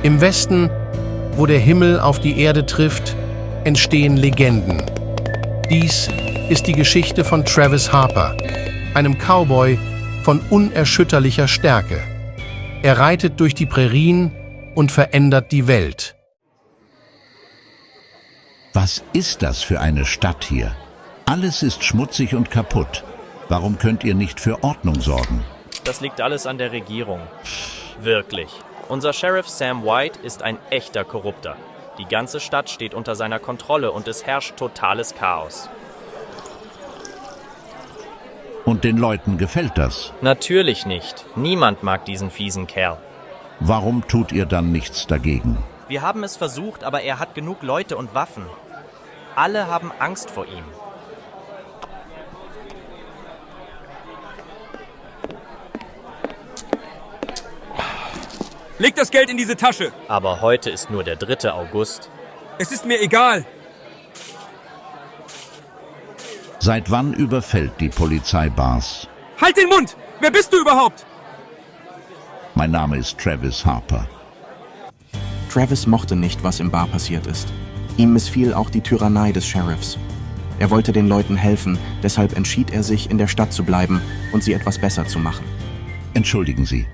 Im Westen, wo der Himmel auf die Erde trifft, entstehen Legenden. Dies ist die Geschichte von Travis Harper, einem Cowboy von unerschütterlicher Stärke. Er reitet durch die Prärien und verändert die Welt. Was ist das für eine Stadt hier? Alles ist schmutzig und kaputt. Warum könnt ihr nicht für Ordnung sorgen? Das liegt alles an der Regierung. Wirklich. Unser Sheriff Sam White ist ein echter Korrupter. Die ganze Stadt steht unter seiner Kontrolle und es herrscht totales Chaos. Und den Leuten gefällt das? Natürlich nicht. Niemand mag diesen fiesen Kerl. Warum tut ihr dann nichts dagegen? Wir haben es versucht, aber er hat genug Leute und Waffen. Alle haben Angst vor ihm. Leg das Geld in diese Tasche. Aber heute ist nur der 3. August. Es ist mir egal. Seit wann überfällt die Polizei Bars? Halt den Mund! Wer bist du überhaupt? Mein Name ist Travis Harper. Travis mochte nicht, was im Bar passiert ist. Ihm missfiel auch die Tyrannei des Sheriffs. Er wollte den Leuten helfen, deshalb entschied er sich, in der Stadt zu bleiben und sie etwas besser zu machen. Entschuldigen Sie,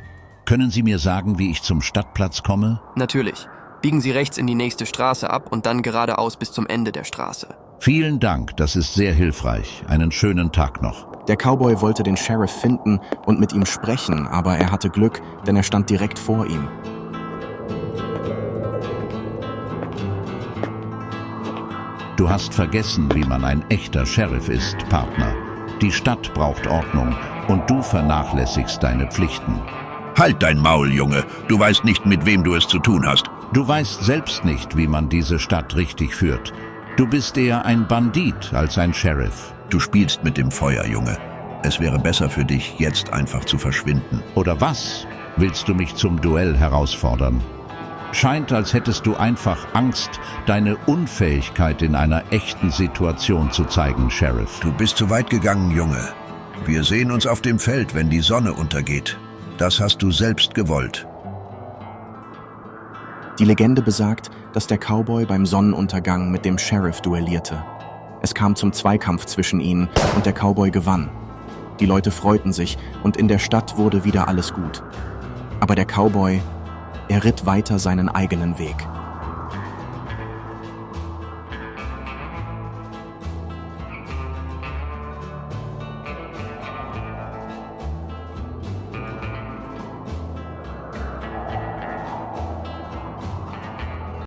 können Sie mir sagen, wie ich zum Stadtplatz komme? Natürlich. Biegen Sie rechts in die nächste Straße ab und dann geradeaus bis zum Ende der Straße. Vielen Dank, das ist sehr hilfreich. Einen schönen Tag noch. Der Cowboy wollte den Sheriff finden und mit ihm sprechen, aber er hatte Glück, denn er stand direkt vor ihm. Du hast vergessen, wie man ein echter Sheriff ist, Partner. Die Stadt braucht Ordnung und du vernachlässigst deine Pflichten. Halt dein Maul, Junge. Du weißt nicht, mit wem du es zu tun hast. Du weißt selbst nicht, wie man diese Stadt richtig führt. Du bist eher ein Bandit als ein Sheriff. Du spielst mit dem Feuer, Junge. Es wäre besser für dich, jetzt einfach zu verschwinden. Oder was? Willst du mich zum Duell herausfordern? Scheint, als hättest du einfach Angst, deine Unfähigkeit in einer echten Situation zu zeigen, Sheriff. Du bist zu weit gegangen, Junge. Wir sehen uns auf dem Feld, wenn die Sonne untergeht. Das hast du selbst gewollt. Die Legende besagt, dass der Cowboy beim Sonnenuntergang mit dem Sheriff duellierte. Es kam zum Zweikampf zwischen ihnen und der Cowboy gewann. Die Leute freuten sich und in der Stadt wurde wieder alles gut. Aber der Cowboy, er ritt weiter seinen eigenen Weg.